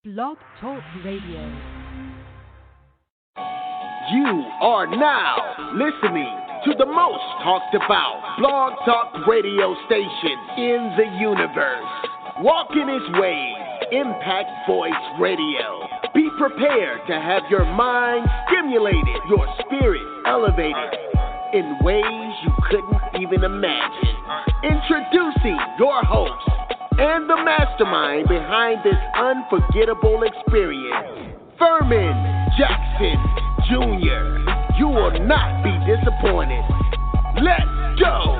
Blog Talk Radio. You are now listening to the most talked about blog talk radio station in the universe. Walking His Ways, Impact Voice Radio. Be prepared to have your mind stimulated, your spirit elevated in ways you couldn't even imagine. Introducing your host and the mastermind behind this unforgettable experience, Furman Jackson Jr. You will not be disappointed. Let's go!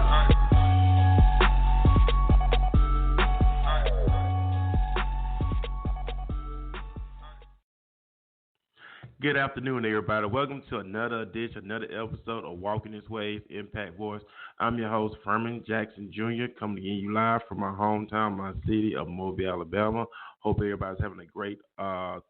Good afternoon, everybody. Welcome to another edition, another episode of Walking His Ways, Impact Voice. I'm your host, Furman Jackson Jr., coming to you live from my hometown, my city of Mobile, Alabama. Hope everybody's having a great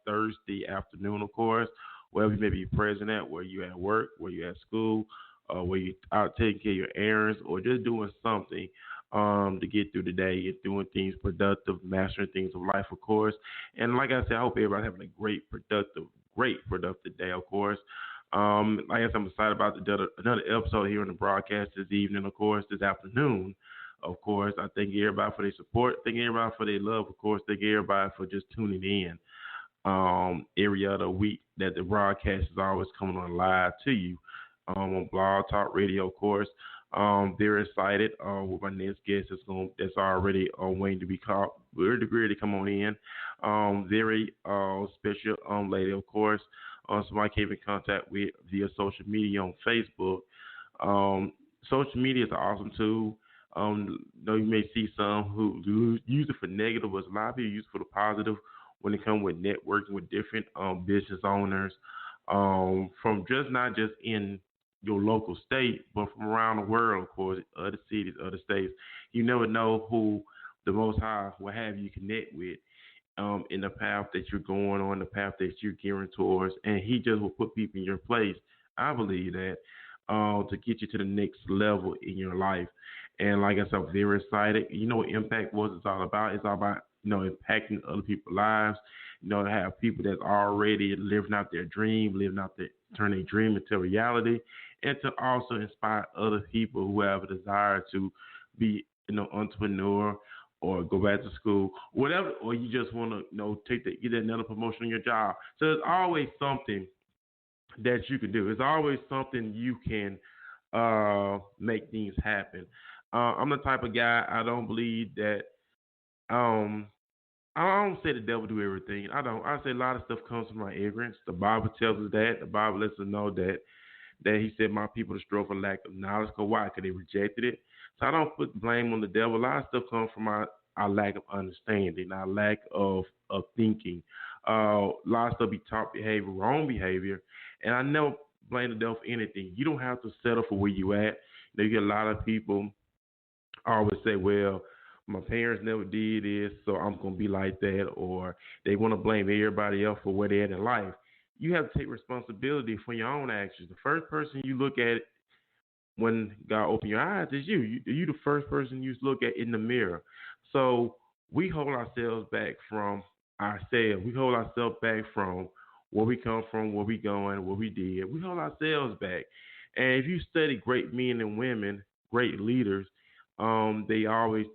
Thursday afternoon, of course, wherever you may be present at, where you at work, where you at school, where you out taking care of your errands, or just doing something to get through the day and doing things productive, mastering things of life, of course. And like I said, I hope everybody's having a great productive day, of course. Like I said, I'm excited about another episode here on the broadcast this evening, of course, this afternoon. Of course, I thank everybody for their support. Thank everybody for their love, of course. Thank everybody for just tuning in every other week that the broadcast is always coming on live to you on Blog Talk Radio, of course. Very excited with my next guest that's already waiting to be called. We're ready to come on in. Very special lady, of course. Somebody came in contact with via social media on Facebook. Social media is an awesome tool. Though you may see some who use it for negative, but a lot of people use it for the positive when it comes with networking with different business owners from not just in your local state, but from around the world, of course, other cities, other states. You never know who the Most High will have you connect with in the path that you're going on, the path that you're gearing towards, and He just will put people in your place. I believe that to get you to the next level in your life. And like I said, I'm very excited. You know what Impact Voice is all about? It's all about, impacting other people's lives. To have people that's already living out their dream, turn their dream into reality, and to also inspire other people who have a desire to be, entrepreneur or go back to school, whatever, or you just want to get another promotion on your job. So there's always something that you can do. It's always something you can make things happen. I'm the type of guy, I don't believe that, I don't say the devil do everything. I don't. I say a lot of stuff comes from my ignorance. The Bible tells us that. The Bible lets us know that He said my people destroy for lack of knowledge. Because why? Because they rejected it. So I don't put blame on the devil. A lot of stuff comes from our lack of understanding, our lack of thinking. A lot of stuff be taught behavior, wrong behavior. And I never blame the devil for anything. You don't have to settle for where you at. You get a lot of people always say, well, my parents never did this, so I'm going to be like that, or they want to blame everybody else for where they're at in life. You have to take responsibility for your own actions. The first person you look at when God opens your eyes is you. You the first person you look at in the mirror. So we hold ourselves back from ourselves. We hold ourselves back from where we come from, where we going, what we did. We hold ourselves back. And if you study great men and women, great leaders, they always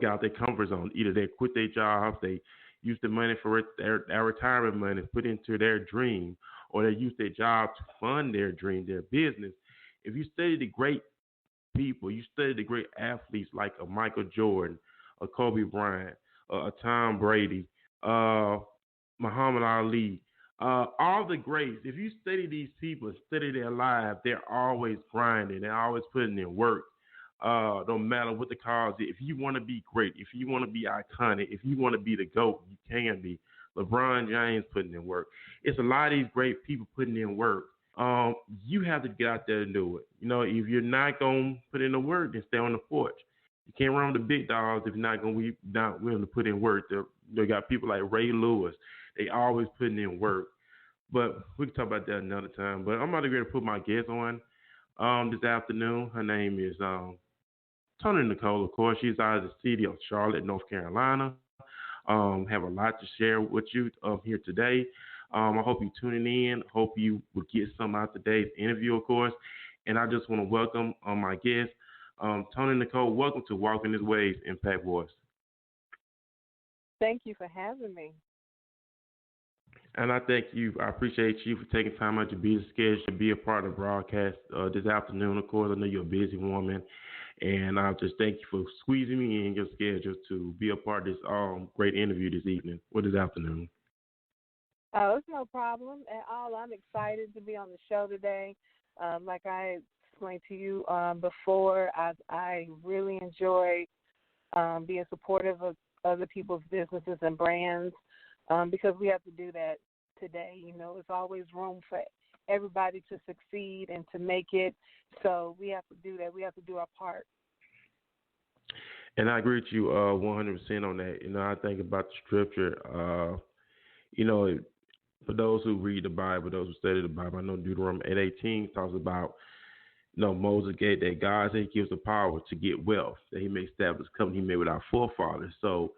got out their comfort zone. Either they quit their jobs, they used the money for their retirement money, put into their dream, or they used their job to fund their dream, their business. If you study the great people, you study the great athletes like a Michael Jordan, a Kobe Bryant, a Tom Brady, Muhammad Ali, all the greats, if you study these people, study their lives, they're always grinding, they're always putting in work. Don't matter what the cause is. If you want to be great, if you want to be iconic, if you want to be the GOAT, you can be. LeBron James putting in work. It's a lot of these great people putting in work. You have to get out there and do it. If you're not going to put in the work, then stay on the porch. You can't run with the big dogs if you're not willing to put in work. They got people like Ray Lewis. They always putting in work. But we can talk about that another time. But I'm about to put my guest on this afternoon. Her name is Toni Nicole, of course. She's out of the city of Charlotte, North Carolina. Have a lot to share with you here today. I hope you tuning in. Hope you will get some out of today's interview, of course. And I just want to welcome my guest, Toni Nicole. Welcome to Walking His Ways, Impact Voice. Thank you for having me. And I thank you. I appreciate you for taking time out your busy schedule to be a part of the broadcast this afternoon. Of course, I know you're a busy woman, and I just thank you for squeezing me in your schedule to be a part of this great interview this evening or this afternoon. Oh, it's no problem at all. I'm excited to be on the show today. Like I explained to you before, I really enjoy being supportive of other people's businesses and brands because we have to do that today. You know, there's always room for everybody to succeed and to make it. So we have to do that. We have to do our part. And I agree with you 100% on that. You know, I think about the scripture, you know, for those who read the Bible, those who study the Bible, I know Deuteronomy 8:18 talks about, you know, Moses gave that God said he gives the power to get wealth, that he may establish a covenant he made with our forefathers. So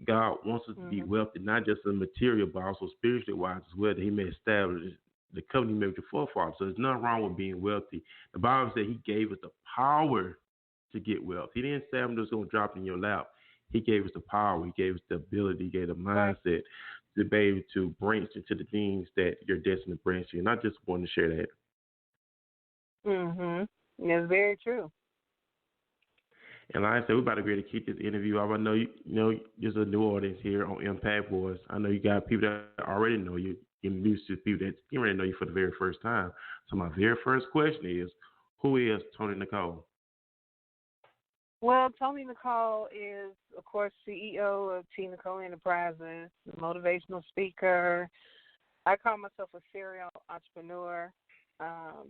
God wants us to be wealthy, not just in material, but also spiritually wise as well, that he may establish the covenant he made with your forefathers. So there's nothing wrong with being wealthy. The Bible said he gave us the power to get wealth. He didn't say I'm just going to drop it in your lap. He gave us the power. He gave us the ability. He gave the mindset to be able to branch into the things that you're destined to branch to. And I just wanted to share that. It's very true. And like I said, we're about to be able to keep this interview up. I know you know there's a new audience here on Impact Voice. I know you got people that already know you. You're used to people that already know you for the very first time. So my very first question is, who is Toni Nicole? Well, Toni Nicole is, of course, CEO of T.Nicole Enterprises, motivational speaker. I call myself a serial entrepreneur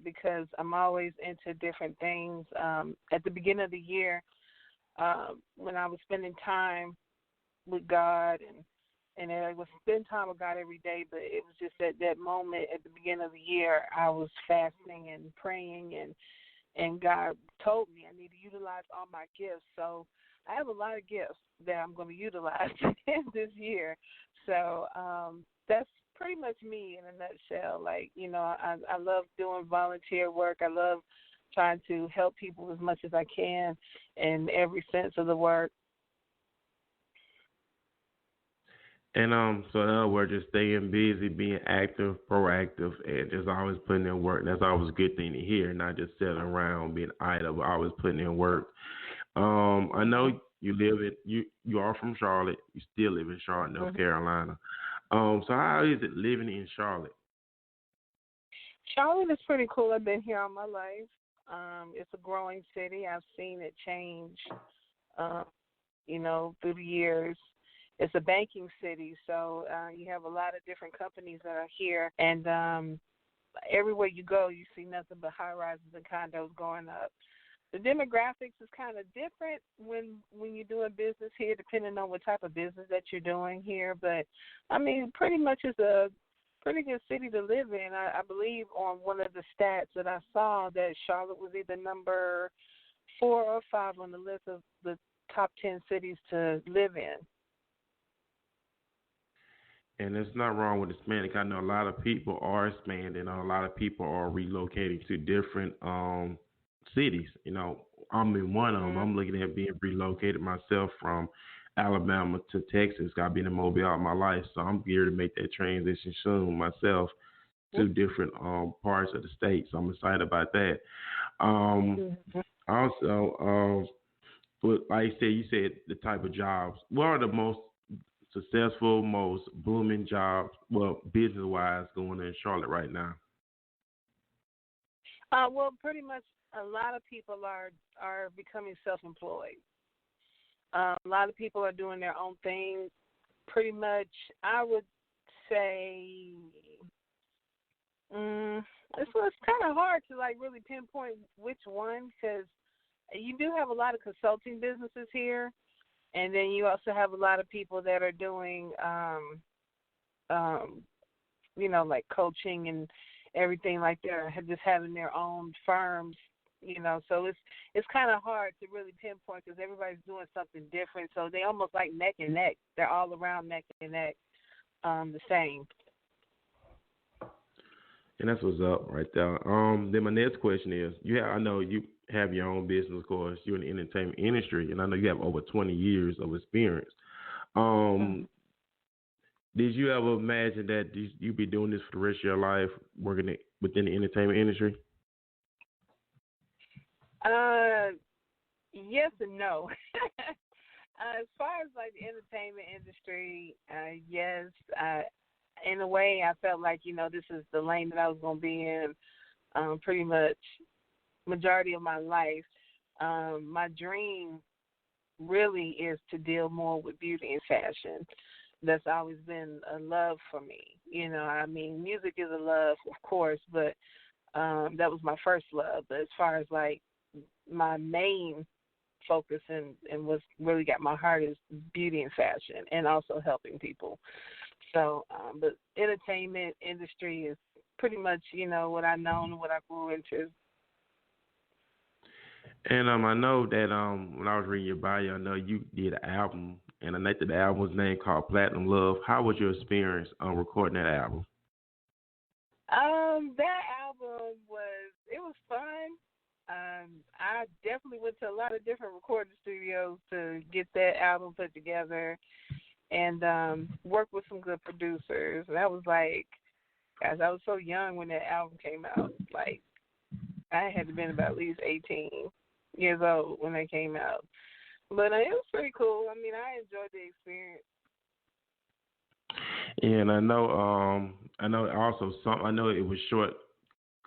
because I'm always into different things. At the beginning of the year, when I was spending time with God, and I was spending time with God every day, but it was just at that moment at the beginning of the year, I was fasting and praying, and God told me I need to utilize all my gifts. So I have a lot of gifts that I'm going to utilize this year. So that's pretty much me in a nutshell. Like, you know, I love doing volunteer work. I love trying to help people as much as I can in every sense of the word. And so in other words, just staying busy, being active, proactive, and just always putting in work. That's always a good thing to hear, not just sitting around being idle, but always putting in work. I know you are from Charlotte. You still live in Charlotte, North Carolina. So how is it living in Charlotte? Charlotte is pretty cool. I've been here all my life. It's a growing city. I've seen it change, you know, through the years. It's a banking city, so you have a lot of different companies that are here, and everywhere you go, you see nothing but high-rises and condos going up. The demographics is kind of different when you're doing business here, depending on what type of business that you're doing here. But, I mean, pretty much it's a pretty good city to live in. I believe on one of the stats that I saw that Charlotte was either number 4 or 5 on the list of the top 10 cities to live in. And there's not wrong with Hispanic. I know a lot of people are Hispanic, and a lot of people are relocating to different cities. You know, I'm in one of them. I'm looking at being relocated myself from Alabama to Texas. I've been in Mobile all my life, so I'm geared to make that transition soon myself to different parts of the state. So I'm excited about that. Also, like you said the type of jobs. What are the most successful, most booming jobs, well, business-wise, going on in Charlotte right now? Well, pretty much a lot of people are becoming self-employed. A lot of people are doing their own thing. Pretty much, I would say it's kind of hard to like really pinpoint which one, because you do have a lot of consulting businesses here. And then you also have a lot of people that are doing, you know, like coaching and everything like that, just having their own firms So it's kind of hard to really pinpoint because everybody's doing something different. So they almost like neck and neck. They're all around neck and neck, the same. And that's what's up right there. Then my next question is, I know you have your own business, of course. You're in the entertainment industry, and I know you have over 20 years of experience. Did you ever imagine that you'd be doing this for the rest of your life, working within the entertainment industry? Yes and no. As far as like the entertainment industry, yes. In a way, I felt like, this is the lane that I was going to be in pretty much majority of my life. My dream really is to deal more with beauty and fashion. That's always been a love for me. Music is a love, of course, but that was my first love. But as far as like my main focus and what's really got my heart is beauty and fashion and also helping people. So, but entertainment industry is pretty much, what I know and what I grew into. And I know that when I was reading your bio, I know you did an album, and I know that the album was named called Platinum Love. How was your experience recording that album? That album was fun. I definitely went to a lot of different recording studios to get that album put together. And worked with some good producers. And that was like, guys, I was so young when that album came out. Like, I had to been about at least 18 years old when that came out. But it was pretty cool. I I enjoyed the experience. Yeah, and I know also I know it was short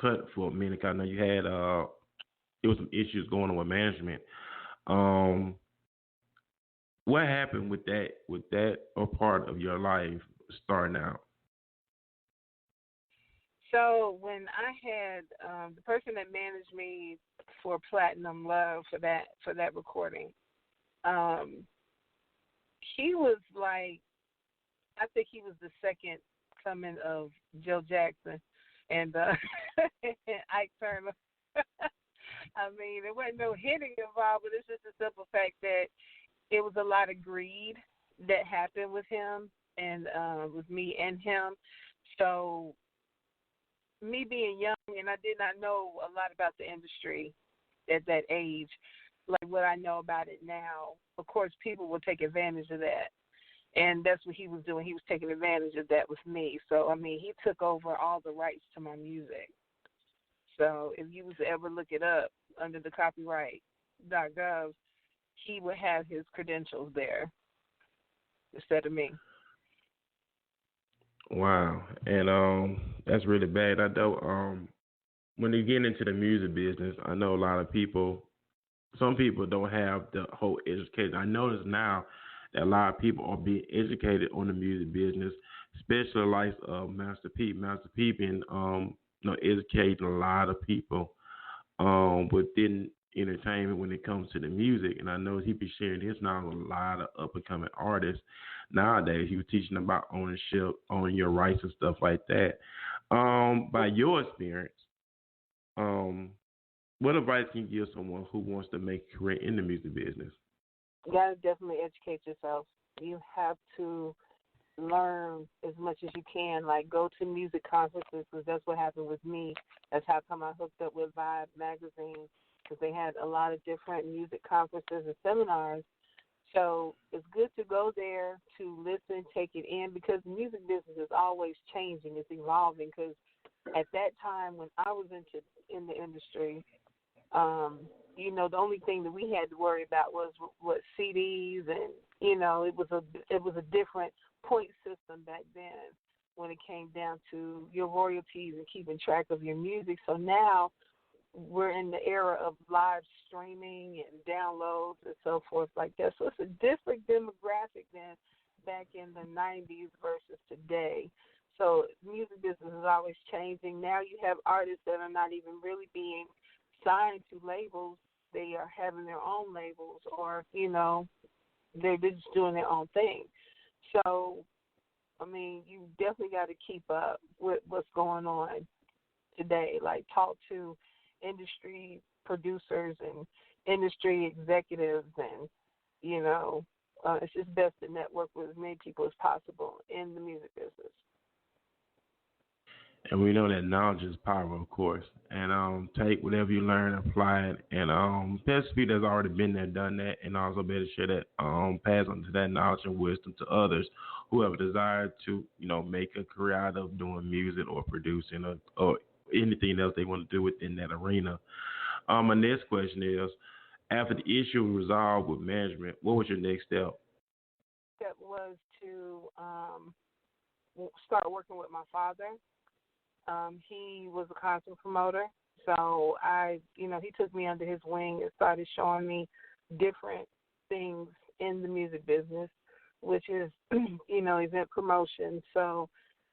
cut for a minute. I know you had there was some issues going on with management. What happened with that or part of your life starting out? So when I had the person that managed me for Platinum Love for that recording, he was like, I think he was the second coming of Joe Jackson and Ike Turner. There wasn't no hitting involved, but it's just a simple fact that it was a lot of greed that happened with him and with me and him. So me being young, and I did not know a lot about the industry at that age, like what I know about it now, of course, people will take advantage of that. And that's what he was doing. He was taking advantage of that with me. So, he took over all the rights to my music. So if you was to ever look it up under the copyright.gov, he would have his credentials there instead of me. Wow, and that's really bad. I know when you get into the music business, I know a lot of people. Some people don't have the whole education. I notice now that a lot of people are being educated on the music business, especially like Master P. Master P been educating a lot of people within entertainment when it comes to the music, and I know he be sharing his knowledge with a lot of up and coming artists nowadays. He was teaching about ownership, owning your rights and stuff like that. By your experience, what advice can you give someone who wants to make a career in the music business? You gotta definitely educate yourself. You have to learn as much as you can. Like, go to music conferences, because that's what happened with me. That's how come I hooked up with NuVybe magazine, because they had a lot of different music conferences and seminars. So it's good to go there to listen, take it in, because the music business is always changing. It's evolving, because at that time when I was in the industry, the only thing that we had to worry about was what CDs, and it was a different point system back then when it came down to your royalties and keeping track of your music. So now we're in the era of live streaming and downloads and so forth like that. So it's a different demographic than back in the 90s versus today. So music business is always changing. Now you have artists that are not even really being signed to labels. They are having their own labels, or, they're just doing their own thing. So, you definitely got to keep up with what's going on today. Like, talk to industry producers and industry executives, and it's just best to network with as many people as possible in the music business. And we know that knowledge is power, of course. And take whatever you learn, apply it, and best people that's already been there, done that, and also better share that, pass on to that knowledge and wisdom to others who have a desire to, make a career out of doing music or producing or anything else they want to do within that arena. My next question is, after the issue was resolved with management, what was your next step? That was to start working with my father. He was a concert promoter, so he took me under his wing and started showing me different things in the music business, which is, event promotion. So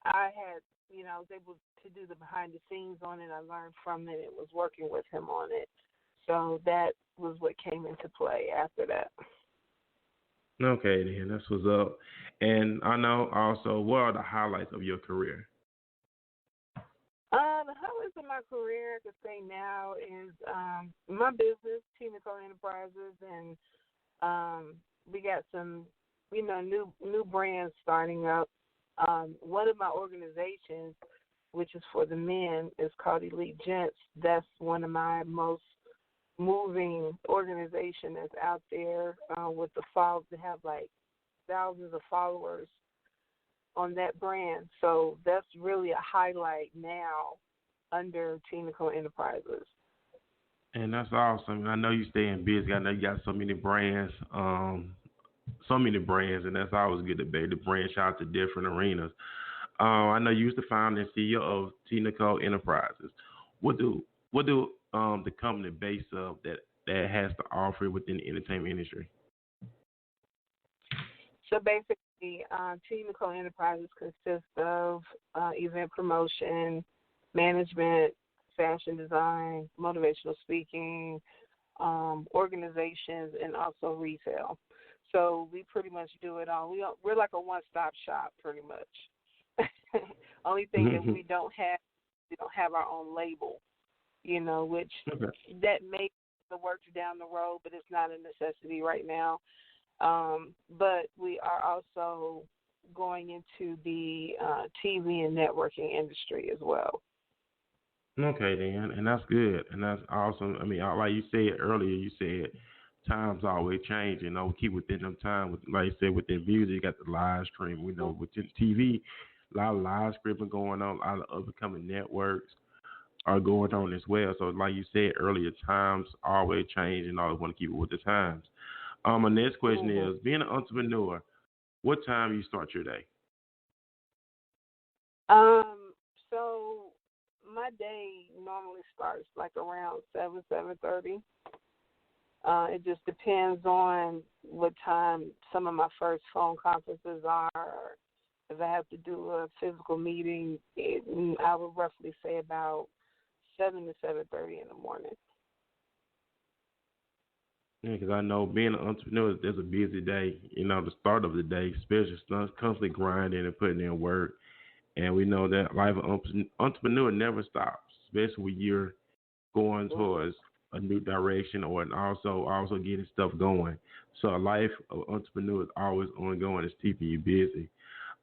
I had, I was able to do the behind the scenes on it. I learned from it. It was working with him on it. So that was what came into play after that. Okay, then that's what's up. And I know also, what are the highlights of your career? The highlights of my career, I could say now, is my business, T.Nicole Enterprises, and we got some, new brands starting up. One of my organizations, which is for the men, is called Elite Gents. That's one of my most moving organization that's out there with the followers to have like thousands of followers on that brand. So that's really a highlight now under T.Nicole Enterprises. And that's awesome. I know you staying busy. I know you got so many brands, and that's always good to be able to branch out to different arenas. I know you used to founder and CEO of T.Nicole Enterprises. What do the company base of that has to offer within the entertainment industry? So basically, T.Nicole Enterprises consists of event promotion, management, fashion design, motivational speaking, organizations, and also retail. So we pretty much do it all. We're like a one-stop shop, pretty much. Only thing that we don't have our own label, which that may the work down the road, but it's not a necessity right now. But we are also going into the TV and networking industry as well. Okay, then, and that's good, and that's awesome. I mean, like you said earlier, you said times always change. We keep within them time. Like you said, within music, you got the live stream. We know within TV, a lot of live streaming going on. A lot of other coming networks are going on as well. So, like you said earlier, times always change, and always want to keep it with the times. My next question is, being an entrepreneur, what time do you start your day? So my day normally starts like around 7:30. It just depends on what time some of my first phone conferences are. Or if I have to do a physical meeting, I would roughly say about 7 to 7:30 in the morning. Yeah, because I know being an entrepreneur, there's a busy day. The start of the day, especially constantly grinding and putting in work. And we know that life of entrepreneur never stops, especially when you're going towards a new direction or also getting stuff going. So a life of entrepreneur is always ongoing. It's keeping you busy.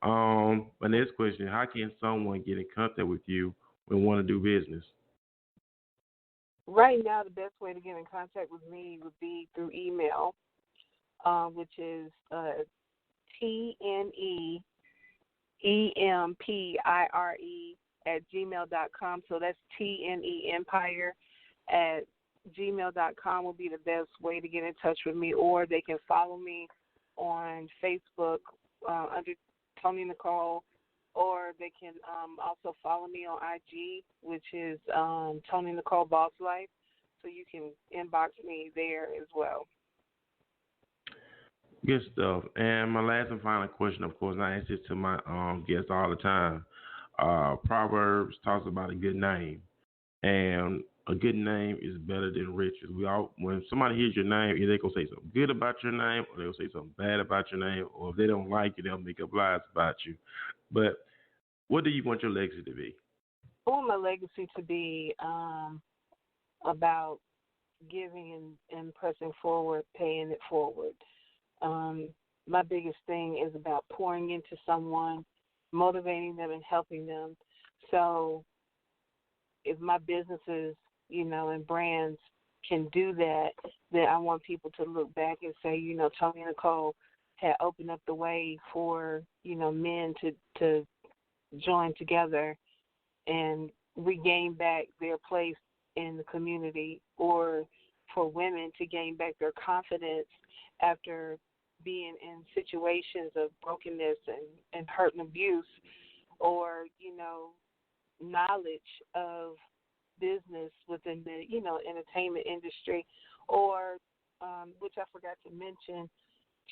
My next question, how can someone get in contact with you when want to do business? Right now, the best way to get in contact with me would be through email, which is TNEEMPIRE@gmail.com. So that's TNEEmpire@gmail.com will be the best way to get in touch with me. Or they can follow me on Facebook under Toni Nicole, or they can also follow me on IG, which is Toni Nicole Boss Life. So you can inbox me there as well. Good stuff. And my last and final question, of course, I ask this to my guests all the time. Proverbs talks about a good name, and a good name is better than riches. When somebody hears your name, either they're gonna say something good about your name, or they'll say something bad about your name, or if they don't like you, they'll make up lies about you. But what do you want your legacy to be? I want my legacy to be about giving and pressing forward, paying it forward. My biggest thing is about pouring into someone, motivating them and helping them. So if my businesses, and brands can do that, then I want people to look back and say, Toni Nicole had opened up the way for, men to join together and regain back their place in the community, or for women to gain back their confidence after being in situations of brokenness and hurt and abuse, or, knowledge of business within the, entertainment industry, or, which I forgot to mention,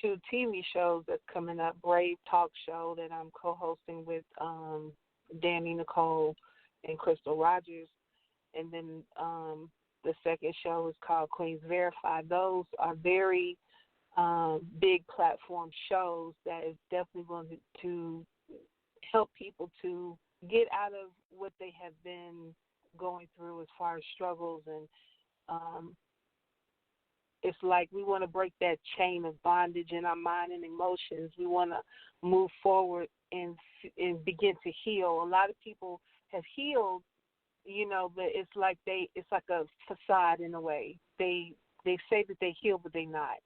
2 TV shows that's coming up, Brave Talk Show that I'm co-hosting with Toni Nicole and Crystal Rogers, and then the second show is called Queens Verify. Those are very big platform shows that is definitely going to help people to get out of what they have been going through as far as struggles. And it's like we want to break that chain of bondage in our mind and emotions. We want to move forward and begin to heal. A lot of people have healed, but it's like a facade in a way. They say that they heal, but they're not.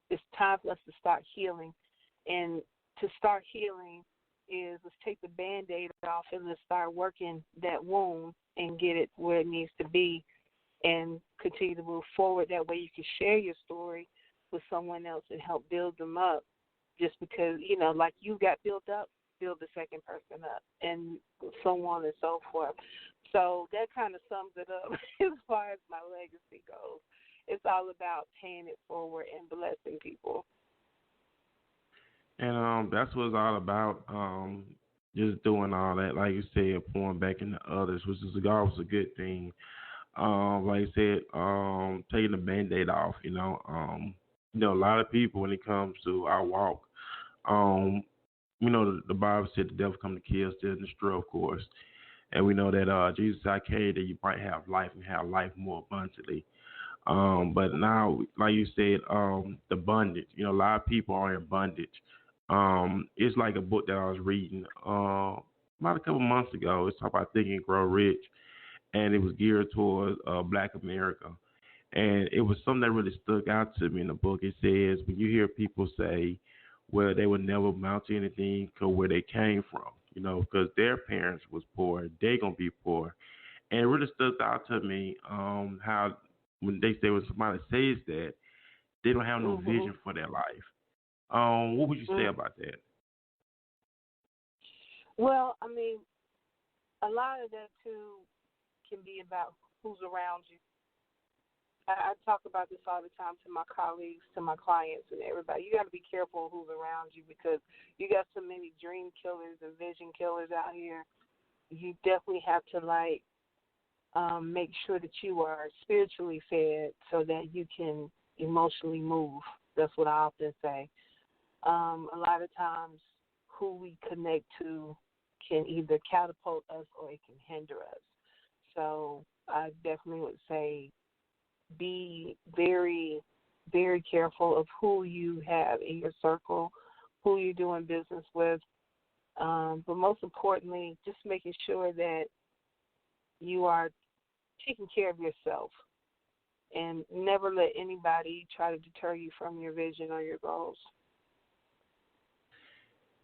It's time for us to start healing. And to start healing is, let's take the Band-Aid off and let's start working that wound and get it where it needs to be and continue to move forward. That way you can share your story with someone else and help build them up. Just because, like you got built up, build the second person up, and so on and so forth. So that kind of sums it up as far as my legacy goes. It's all about paying it forward and blessing people. And that's what it's all about. Just doing all that, like you said, pouring back into others, which is always a good thing. Like I said, taking the Band-Aid off. A lot of people, when it comes to our walk, the Bible said the devil come to kill, steal, and destroy, of course. And we know that Jesus said, I came that you might have life and have life more abundantly. But now, like you said, the bondage. A lot of people are in bondage. It's like a book that I was reading about a couple months ago. It's talking about Think and Grow Rich, and it was geared towards Black America. And it was something that really stuck out to me in the book. It says, when you hear people say, well, they would never amount to anything because where they came from, because their parents was poor, they going to be poor. And it really stuck out to me how when they say, when somebody says that, they don't have no vision for their life. What would you say about that? Well, I mean, a lot of that, too, can be about who's around you. I talk about this all the time to my colleagues, to my clients, and everybody. You got to be careful who's around you because you got so many dream killers and vision killers out here. You definitely have to, make sure that you are spiritually fed so that you can emotionally move. That's what I often say. A lot of times who we connect to can either catapult us or it can hinder us. So I definitely would say be very, very careful of who you have in your circle, who you're doing business with. But most importantly, just making sure that you are taking care of yourself and never let anybody try to deter you from your vision or your goals.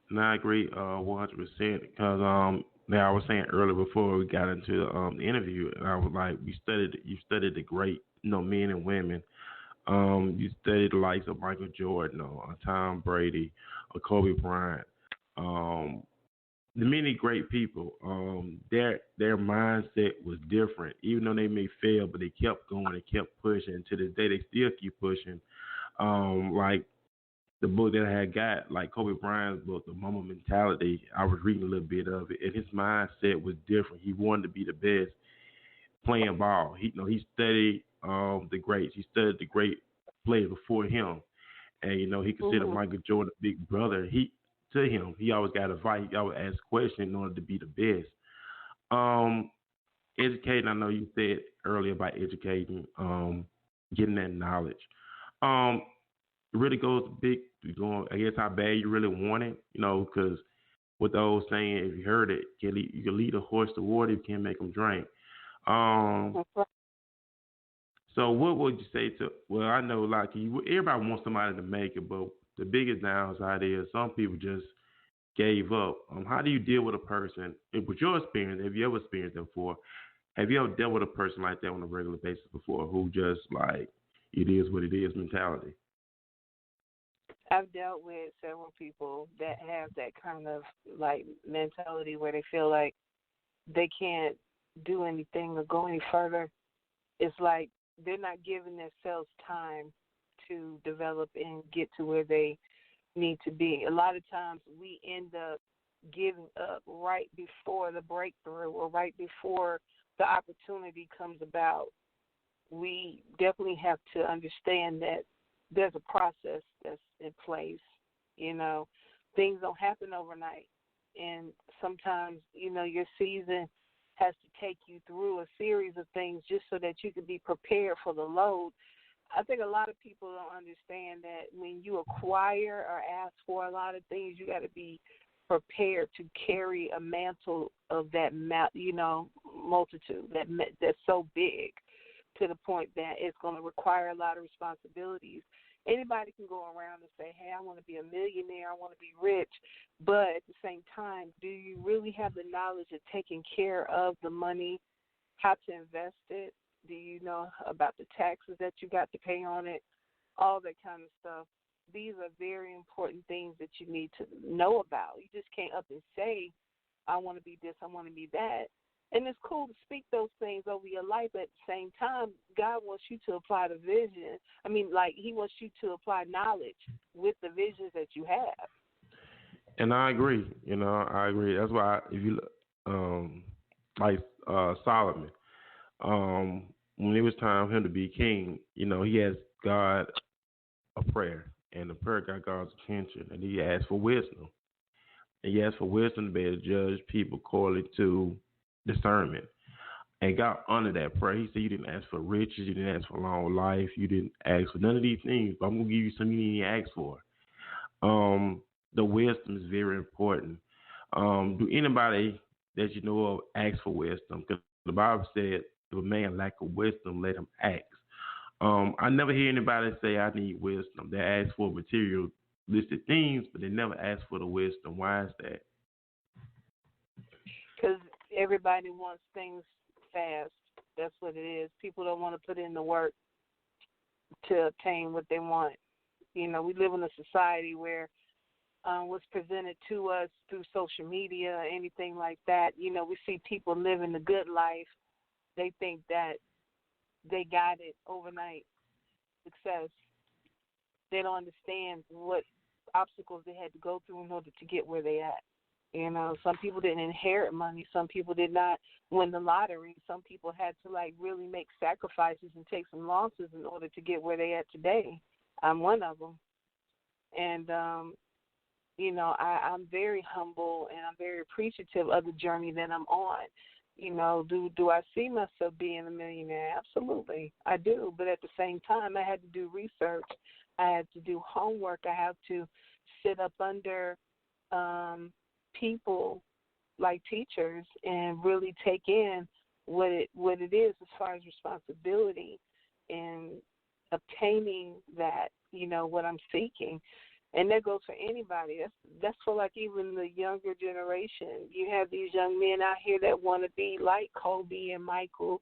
And I agree 100% because now I was saying earlier before we got into the interview, and I was like, you studied the great men and women. You studied the likes of Michael Jordan, Tom Brady, or Kobe Bryant. The many great people, their mindset was different. Even though they may fail, but they kept going and kept pushing. To this day, they still keep pushing. Like the book that I had got, like Kobe Bryant's book, The Mama Mentality, I was reading a little bit of it, and his mindset was different. He wanted to be the best playing ball. He studied the greats. He studied the great players before him, and he considered Michael Jordan a big brother. He always got advice. He always asked questions in order to be the best. Educating, I know you said earlier about educating. getting that knowledge. Um, it really goes big. Going, I guess how bad you really want it, because with the old saying, if you heard it, you can lead a horse to water, you can't make him drink. Um, That's right. so what would you say to? Well, I know like everybody wants somebody to make it, but the biggest downside is some people just gave up. How do you deal with a person? With your experience, have you ever experienced that before? Have you ever dealt with a person like that on a regular basis before, who just like it is what it is mentality? I've dealt with several people that have that kind of like mentality where they feel like they can't do anything or go any further. It's like they're not giving themselves time to develop and get to where they need to be. A lot of times we end up giving up right before the breakthrough or right before the opportunity comes about. We definitely have to understand that there's a process that's in place. Things don't happen overnight. And sometimes, your season has to take you through a series of things just so that you can be prepared for the load. I think a lot of people don't understand that when you acquire or ask for a lot of things, you got to be prepared to carry a mantle of that, multitude that's so big to the point that it's going to require a lot of responsibilities. Anybody can go around and say, hey, I want to be a millionaire, I want to be rich, but at the same time, do you really have the knowledge of taking care of the money, how to invest it? Do you know about the taxes that you got to pay on it, all that kind of stuff? These are very important things that you need to know about. You just can't up and say, I want to be this, I want to be that. And it's cool to speak those things over your life, but at the same time, God wants you to apply the vision. He wants you to apply knowledge with the visions that you have. And I agree. I agree. That's why if you like Solomon, when it was time for him to be king, he asked God a prayer, and the prayer got God's attention, and he asked for wisdom. And he asked for wisdom to be able to judge people according to discernment. And God honored that prayer. He said, you didn't ask for riches, you didn't ask for long life, you didn't ask for none of these things, but I'm going to give you something you didn't ask for. The wisdom is very important. Do anybody that you know of ask for wisdom? Because the Bible said, if a man lack of wisdom, let him ask. I never hear anybody say, I need wisdom. They ask for materialistic things, but they never ask for the wisdom. Why is that? Because everybody wants things fast. That's what it is. People don't want to put in the work to obtain what they want. We live in a society where what's presented to us through social media, anything like that, we see people living the good life. They think that they got it overnight success. They don't understand what obstacles they had to go through in order to get where they at. Some people didn't inherit money. Some people did not win the lottery. Some people had to really make sacrifices and take some losses in order to get where they at today. I'm one of them. And, I'm very humble and I'm very appreciative of the journey that I'm on. Do I see myself being a millionaire? Absolutely, I do. But at the same time, I had to do research. I had to do homework. I have to sit up under people like teachers and really take in what it is as far as responsibility and obtaining that, what I'm seeking. And that goes for anybody. That's for even the younger generation. You have these young men out here that want to be like Kobe and Michael,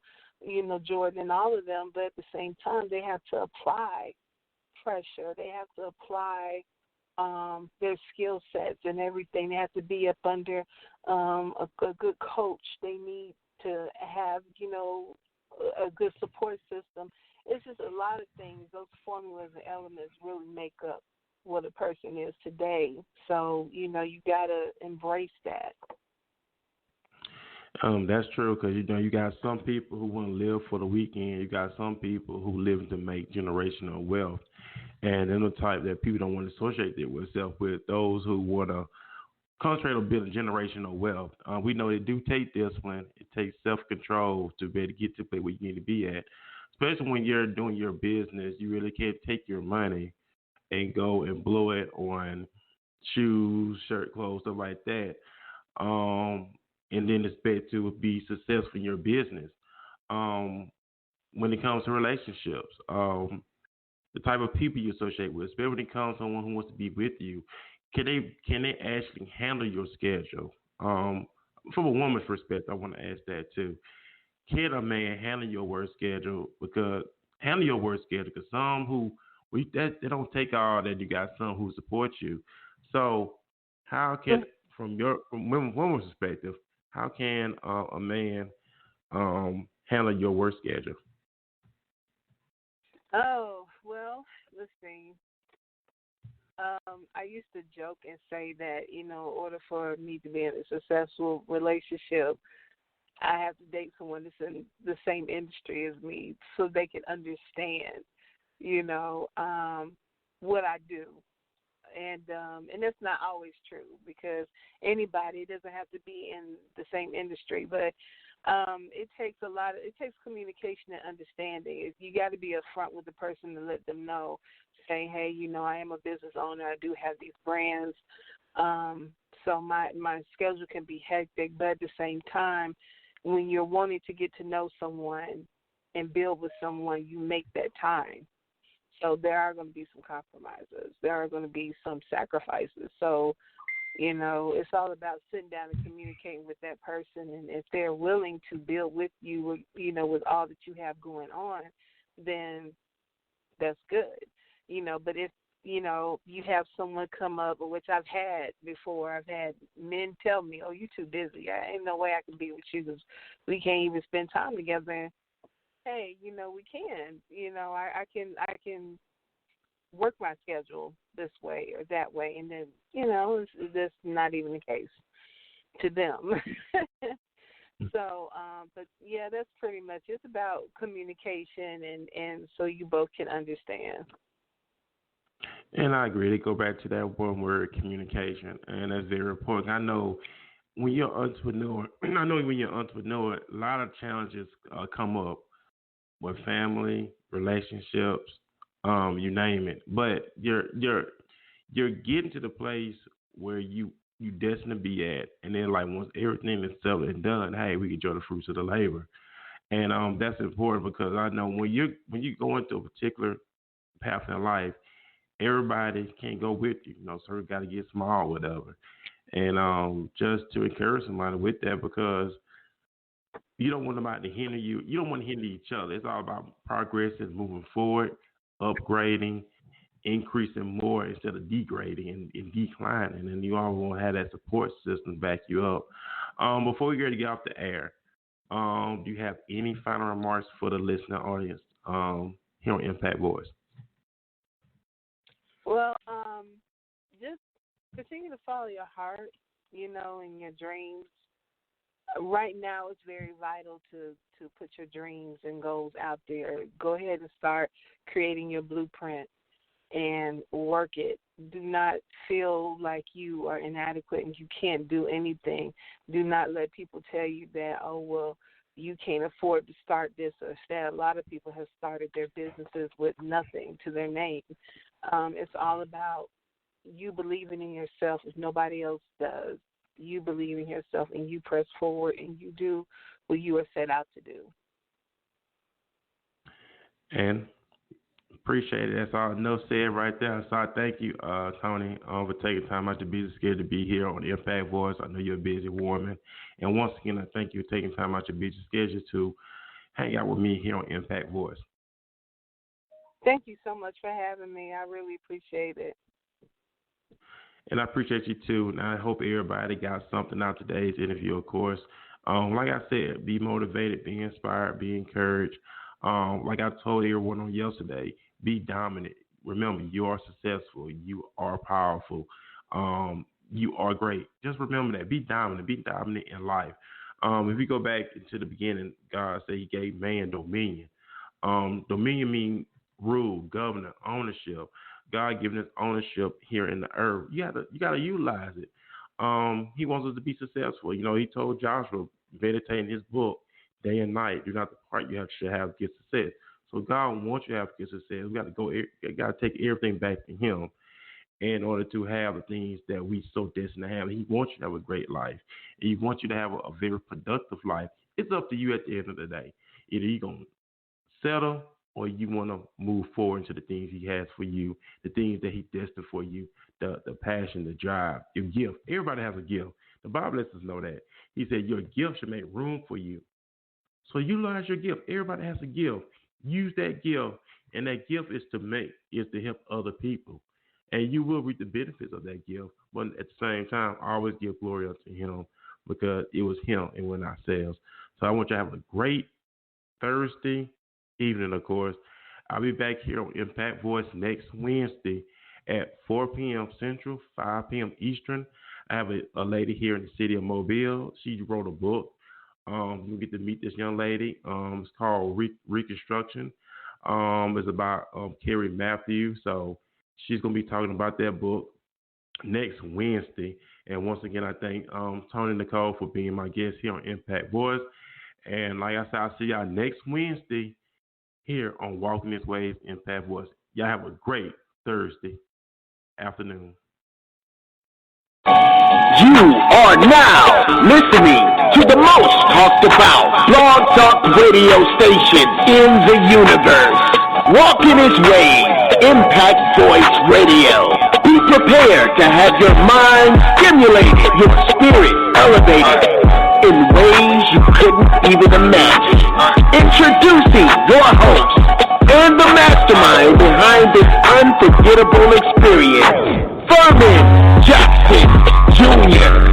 Jordan and all of them, but at the same time they have to apply pressure. They have to apply their skill sets and everything. They have to be up under a good coach. They need to have, a good support system. It's just a lot of things. Those formulas and elements really make up what a person is today. So, you got to embrace that. That's true because, you got some people who want to live for the weekend. You got some people who live to make generational wealth. And they're the type that people don't want to associate themselves with, those who want to concentrate on building generational wealth. We know it do take discipline. It takes self-control to be able to get to where you need to be at. especially when you're doing your business, you really can't take your money and go and blow it on shoes, shirt, clothes, stuff like that. Um, and then expect to be successful in your business. Um, when it comes to relationships, the type of people you associate with, especially when it comes to someone who wants to be with you, can they actually handle your schedule? From a woman's perspective, I want to ask that too. Can a man handle your work schedule? Because handle your work schedule. Because some who that they don't take all that. You got some who support you. So how can from women's perspective, how can a man handle your work schedule? Oh, well, let's see. I used to joke and say that, in order for me to be in a successful relationship, I have to date someone that's in the same industry as me so they can understand, you know, what I do. And that's not always true because anybody doesn't have to be in the same industry, but it takes communication and understanding. You got to be upfront with the person to let them know, say, hey, I am a business owner. I do have these brands. So my schedule can be hectic, but at the same time, when you're wanting to get to know someone and build with someone, you make that time. So there are going to be some compromises. There are going to be some sacrifices. So, it's all about sitting down and communicating with that person. And if they're willing to build with you, with all that you have going on, then that's good. But if, you have someone come up, which I've had before, I've had men tell me, oh, you're too busy. Ain't no way I can be with you because we can't even spend time together. Hey, we can. I can work my schedule this way or that way, and then that's not even the case to them. So, but yeah, that's pretty much it's about communication and so you both can understand. And I agree. They go back to that one word, communication, and that's very important. I know when you're an entrepreneur, a lot of challenges come up with family, relationships, you name it. But you're getting to the place where you destined to be at, and then like once everything is settled and done, hey, we enjoy the fruits of the labor, and that's important because I know when you go into a particular path in life, everybody can't go with you, so you got to get small, whatever, and just to encourage somebody with that because you don't want nobody to hinder you. You don't want to hinder each other. It's all about progressing, moving forward, upgrading, increasing more instead of degrading and declining. And you all want to have that support system back you up. Before we get off the air, do you have any final remarks for the listener audience here on Impact Voice? Well, just continue to follow your heart, and your dreams. Right now, it's very vital to put your dreams and goals out there. Go ahead and start creating your blueprint and work it. Do not feel like you are inadequate and you can't do anything. Do not let people tell you that, oh, well, you can't afford to start this or that. A lot of people have started their businesses with nothing to their name. It's all about you believing in yourself if nobody else does. You believe in yourself and you press forward and you do what you are set out to do. And appreciate it. That's all No said right there. So I thank you, Toni, for taking time out to be scared to be here on Impact Voice. I know you're a busy woman. And once again, I thank you for taking time out your busy schedule to hang out with me here on Impact Voice. Thank you so much for having me. I really appreciate it. And I appreciate you too. And I hope everybody got something out of today's interview, of course. Like I said, be motivated, be inspired, be encouraged. Like I told everyone on yesterday, be dominant. Remember, you are successful. You are powerful. You are great. Just remember that. Be dominant. Be dominant in life. If we go back into the beginning, God said he gave man dominion. Dominion means rule, governor, ownership. God giving us ownership here in the earth. You gotta utilize it. He wants us to be successful. He told Joshua, meditate in his book day and night. Do not depart. Should have get success. So God wants you to have success. We got to take everything back to Him in order to have the things that we so destined to have. He wants you to have a great life. He wants you to have a very productive life. It's up to you at the end of the day. Either you're going to settle or you want to move forward into the things He has for you, the things that He destined for you, the passion, the drive, your gift. Everybody has a gift. The Bible lets us know that. He said your gift should make room for you. So utilize your gift. Everybody has a gift. Use that gift, and that gift is to help other people. And you will reap the benefits of that gift. But at the same time, always give glory unto Him because it was Him and we're not ourselves. So I want you to have a great Thursday evening, of course. I'll be back here on Impact Voice next Wednesday at 4 p.m. Central, 5 p.m. Eastern. I have a lady here in the city of Mobile. She wrote a book. You'll get to meet this young lady. It's called Reconstruction. It's about Carrie Matthews. So she's going to be talking about that book next Wednesday. And once again, I thank Toni Nicole for being my guest here on Impact Voice. And like I said, I'll see y'all next Wednesday here on Walking This Way's Impact Voice. Y'all have a great Thursday afternoon. You are now listening to the most talked about blog talk radio station in the universe. Walking His Way, Impact Voice Radio. Be prepared to have your mind stimulated, your spirit elevated in ways you couldn't even imagine. Introducing your host and the mastermind behind this unforgettable experience, Furman Jackson Jr.